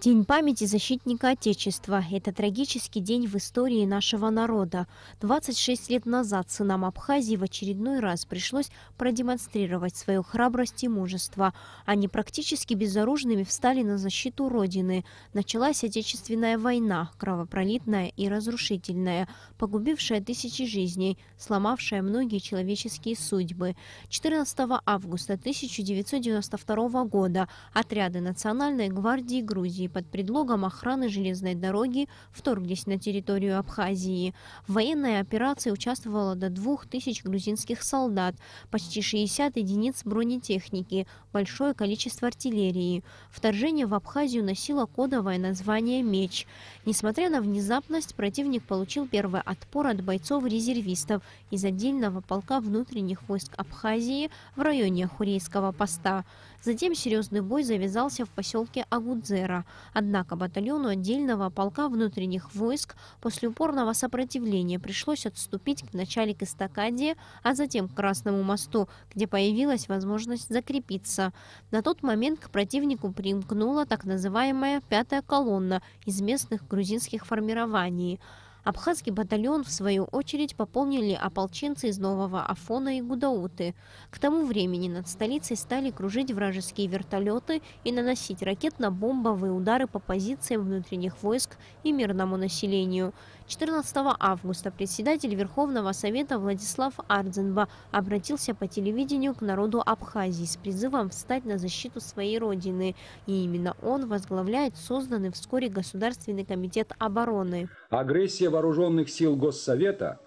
День памяти защитника Отечества – это трагический день в истории нашего народа. 26 лет назад сынам Абхазии в очередной раз пришлось продемонстрировать свою храбрость и мужество. Они практически безоружными встали на защиту Родины. Началась Отечественная война, кровопролитная и разрушительная, погубившая тысячи жизней, сломавшая многие человеческие судьбы. 14 августа 1992 года отряды Национальной гвардии Грузии под предлогом охраны железной дороги вторглись на территорию Абхазии. В военной операции участвовало до 2000 грузинских солдат, почти 60 единиц бронетехники, большое количество артиллерии. Вторжение в Абхазию носило кодовое название «Меч». Несмотря на внезапность, противник получил первый отпор от бойцов-резервистов из отдельного полка внутренних войск Абхазии в районе Ахурейского поста. Затем серьезный бой завязался в поселке Агудзера. Однако батальону отдельного полка внутренних войск после упорного сопротивления пришлось отступить вначале к эстакаде, а затем к Красному мосту, где появилась возможность закрепиться. На тот момент к противнику примкнула так называемая «пятая колонна» из местных грузинских формирований. Абхазский батальон, в свою очередь, пополнили ополченцы из Нового Афона и Гудауты. К тому времени над столицей стали кружить вражеские вертолеты и наносить ракетно-бомбовые удары по позициям внутренних войск и мирному населению. 14 августа председатель Верховного Совета Владислав Ардзинба обратился по телевидению к народу Абхазии с призывом встать на защиту своей родины. И именно он возглавляет созданный вскоре Государственный комитет обороны. Агрессия вооруженных сил Госсовета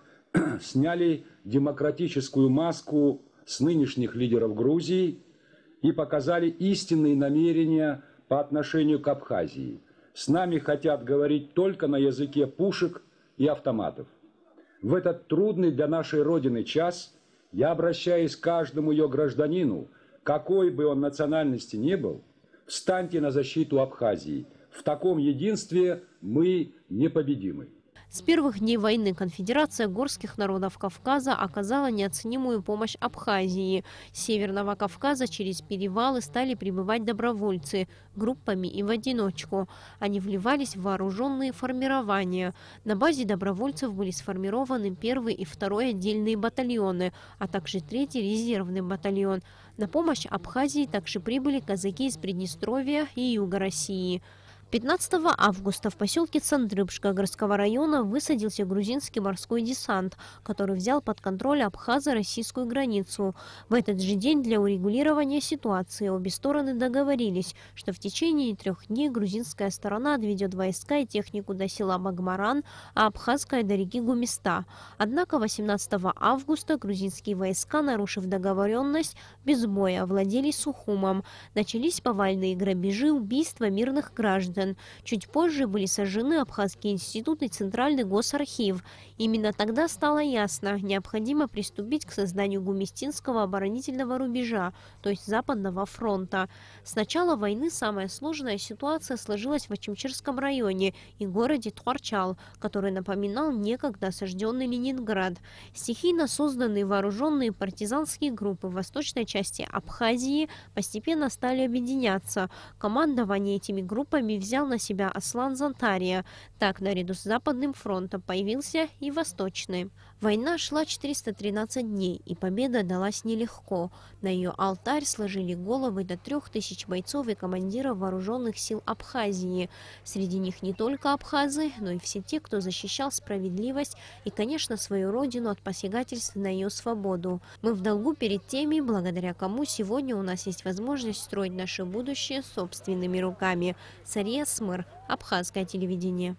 сняли демократическую маску с нынешних лидеров Грузии и показали истинные намерения по отношению к Абхазии. С нами хотят говорить только на языке пушек и автоматов. В этот трудный для нашей Родины час я обращаюсь к каждому ее гражданину, какой бы он национальности ни был, встаньте на защиту Абхазии. В таком единстве мы непобедимы. С первых дней войны Конфедерация горских народов Кавказа оказала неоценимую помощь Абхазии. С Северного Кавказа через перевалы стали прибывать добровольцы, группами и в одиночку. Они вливались в вооруженные формирования. На базе добровольцев были сформированы 1-й и 2-й отдельные батальоны, а также 3-й резервный батальон. На помощь Абхазии также прибыли казаки из Приднестровья и юга России. 15 августа в поселке Цандрыбшка Горского района высадился грузинский морской десант, который взял под контроль абхазо-российскую границу. В этот же день для урегулирования ситуации обе стороны договорились, что в течение 3 дней грузинская сторона отведет войска и технику до села Багмаран, а абхазская до реки Гумиста. Однако 18 августа грузинские войска, нарушив договоренность, без боя овладели Сухумом. Начались повальные грабежи, убийства мирных граждан. Чуть позже были сожжены Абхазский институт и Центральный госархив. Именно тогда стало ясно, необходимо приступить к созданию Гумистинского оборонительного рубежа, то есть Западного фронта. С начала войны самая сложная ситуация сложилась в Очимчирском районе и городе Тхуарчал, который напоминал некогда осажденный Ленинград. Стихийно созданные вооруженные партизанские группы в восточной части Абхазии постепенно стали объединяться. Командование этими группами взял на себя Аслан Зантария. Так, наряду с Западным фронтом появился и Восточный. Война шла 413 дней, и победа далась нелегко. На ее алтарь сложили головы до 3000 бойцов и командиров вооруженных сил Абхазии. Среди них не только абхазы, но и все те, кто защищал справедливость и, конечно, свою родину от посягательств на ее свободу. Мы в долгу перед теми, благодаря кому сегодня у нас есть возможность строить наше будущее собственными руками. Сария Смыр, Абхазское телевидение.